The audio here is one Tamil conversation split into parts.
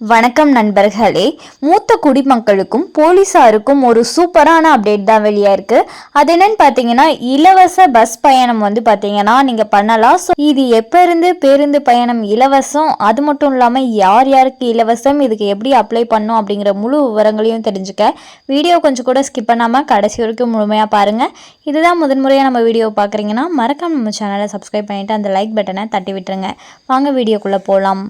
வணக்கம் நண்பர்களே. மூத்த குடிமக்களுக்கும் போலீஸாருக்கும் ஒரு சூப்பரான அப்டேட் தான் வெளியா இருக்கு. அது என்னன்னு பார்த்தீங்கன்னா, இலவச பஸ் பயணம் வந்து பார்த்தீங்கன்னா நீங்கள் பண்ணலாம். ஸோ இது எப்போ இருந்து பேருந்து பயணம் இலவசம், அது மட்டும் இல்லாமல் யார் யாருக்கு இலவசம், இதுக்கு எப்படி அப்ளை பண்ணும் அப்படிங்கிற முழு விவரங்களையும் தெரிஞ்சுக்க வீடியோ கொஞ்சம் கூட ஸ்கிப் பண்ணாமல் கடைசி வரைக்கும் முழுமையாக பாருங்கள். இதுதான் முதன்முறையாக நம்ம வீடியோ பார்க்குறீங்கன்னா மறக்காம நம்ம சேனலை சப்ஸ்கிரைப் பண்ணிவிட்டு அந்த லைக் பட்டனை தட்டி விட்டுருங்க. வாங்க வீடியோக்குள்ளே போகலாம்.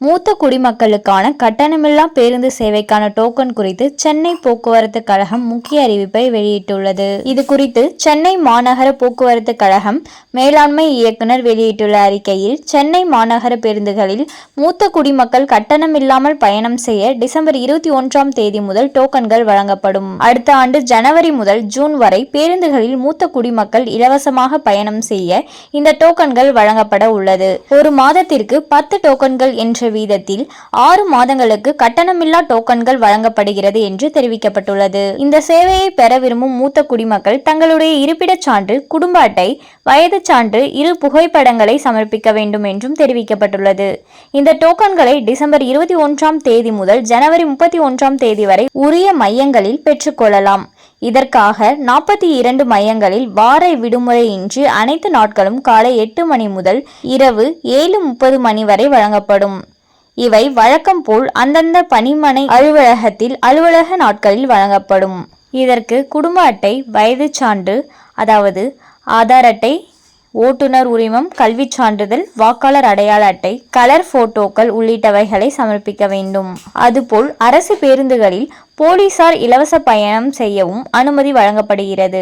மூத்த குடிமக்களுக்கான கட்டணமில்லா பேருந்து சேவைக்கான டோக்கன் குறித்து சென்னை போக்குவரத்து கழகம் முக்கிய அறிவிப்பை வெளியிட்டுள்ளது. இது குறித்து சென்னை மாநகர போக்குவரத்து கழகம் மேலாண்மை இயக்குனர் வெளியிட்டுள்ள அறிக்கையில், சென்னை மாநகர பேருந்துகளில் மூத்த குடிமக்கள் கட்டணமில்லாமல் பயணம் செய்ய டிசம்பர் 21ஆம் தேதி முதல் டோக்கன்கள் வழங்கப்படும். அடுத்த ஆண்டு ஜனவரி முதல் ஜூன் வரை பேருந்துகளில் மூத்த குடிமக்கள் இலவசமாக பயணம் செய்ய இந்த டோக்கன்கள் வழங்கப்பட உள்ளது. ஒரு மாதத்திற்கு 10 டோக்கன்கள் என்ற வீதத்தில் 6 மாதங்களுக்கு கட்டணமில்லா டோக்கன்கள் வழங்கப்படுகிறது என்று தெரிவிக்கப்பட்டுள்ளது. இந்த சேவையை பெற விரும்பும் மூத்த குடிமக்கள் தங்களுடைய இருப்பிடச் சான்று, குடும்ப அட்டை, வயது சான்று, 2 புகைப்படங்களை சமர்ப்பிக்க வேண்டும் என்றும் தெரிவிக்கப்பட்டுள்ளது. இந்த டோக்கன்களை டிசம்பர் 21ஆம் தேதி முதல் ஜனவரி 31ஆம் தேதி வரை உரிய மையங்களில் பெற்றுக்கொள்ளலாம். இதற்காக 42 மையங்களில் வார விடுமுறையின்றி அனைத்து நாட்களும் காலை 8 மணி முதல் இரவு 7:30 மணி வரை வழங்கப்படும். இவை வழக்கம் போல் அந்தந்த பணிமனை அலுவலகத்தில் அலுவலக நாட்களில் வழங்கப்படும். இதற்கு குடும்ப அட்டை, வயது சான்று அதாவது ஆதார் அட்டை, ஓட்டுநர் உரிமம், கல்விச் சான்றிதழ், வாக்காளர் அடையாள அட்டை, கலர் போட்டோக்கள் உள்ளிட்டவைகளை சமர்ப்பிக்க வேண்டும். அதுபோல் அரசு பேருந்துகளில் போலீசார் இலவச பயணம் செய்யவும் அனுமதி வழங்கப்படுகிறது.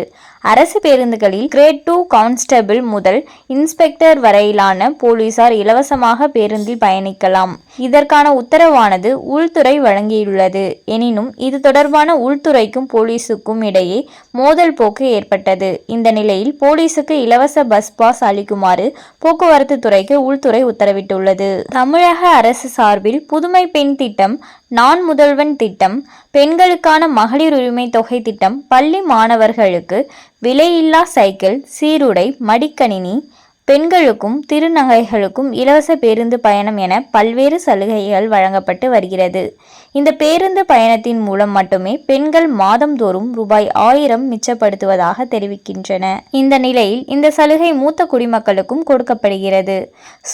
அரசு பேருந்துகளில் கிரேட் 2 கான்ஸ்டபிள் முதல் இன்ஸ்பெக்டர் வரையிலான போலீசார் இலவசமாக பேருந்தில் பயணிக்கலாம். இதற்கான உத்தரவானது உள்துறை வழங்கியுள்ளது. எனினும் இது தொடர்பான உள்துறைக்கும் போலீசுக்கும் இடையே மோதல் போக்கு ஏற்பட்டது. இந்த நிலையில் போலீசுக்கு இலவச பஸ் பாஸ் அளிக்குமாறு போக்குவரத்து துறைக்கு உள்துறை உத்தரவிட்டுள்ளது. தமிழக அரசு சார்பில் புதுமை பெண் திட்டம், நான் முதல்வன் திட்டம், பெண்களுக்கான மகளிர் உரிமை தொகை திட்டம், பள்ளி மாணவர்களுக்கு விலையில்லா சைக்கிள், சீருடை, மடிக்கணினி, பெண்களுக்கும் திருநங்கைகளுக்கும் இலவச பேருந்து பயணம் என பல்வேறு சலுகைகள் வழங்கப்பட்டு வருகிறது. இந்த பேருந்து பயணத்தின் மூலம் மட்டுமே பெண்கள் மாதந்தோறும் ரூபாய் 1000 மிச்சப்படுத்துவதாக தெரிவிக்கின்றன. இந்த நிலையில் இந்த சலுகை மூத்த குடிமக்களுக்கும் கொடுக்கப்படுகிறது.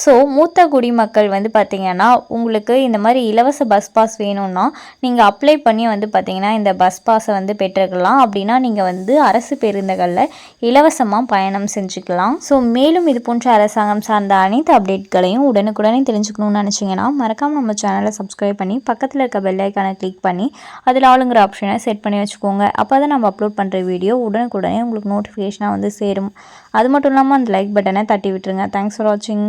ஸோ மூத்த குடிமக்கள் வந்து பார்த்தீங்கன்னா உங்களுக்கு இந்த மாதிரி இலவச பஸ் பாஸ் வேணும்னா நீங்கள் அப்ளை பண்ணி வந்து பார்த்தீங்கன்னா இந்த பஸ் பாஸை வந்து பெற்றுக்கலாம். அப்படின்னா நீங்கள் வந்து அரசு பேருந்துகளில் இலவசமாக பயணம் செஞ்சுக்கலாம். ஸோ மேலும் இது போன்ற அரசாங்கம் சார்ந்த அனைத்து அப்டேட்களையும் உடனுக்குடனே தெரிஞ்சுக்கணும்னு நினச்சிங்கன்னா மறக்காமல் நம்ம சேனலை சப்ஸ்கிரைப் பண்ணி பக்கத்தில் இருக்க பெல் ஐக்கானை கிளிக் பண்ணி அதில் ஆளுங்கிற ஆப்ஷனை செட் பண்ணி வச்சுக்கோங்க. அப்போ தான் நம்ம அப்லோட் பண்ணுற வீடியோ உடனுக்குடனே உங்களுக்கு நோட்டிஃபிகேஷனாக வந்து சேரும். அது மட்டும் இல்லாமல் அந்த லைக் பட்டனை தட்டி விட்டுருங்க. தேங்க்ஸ் ஃபார் வாட்சிங்.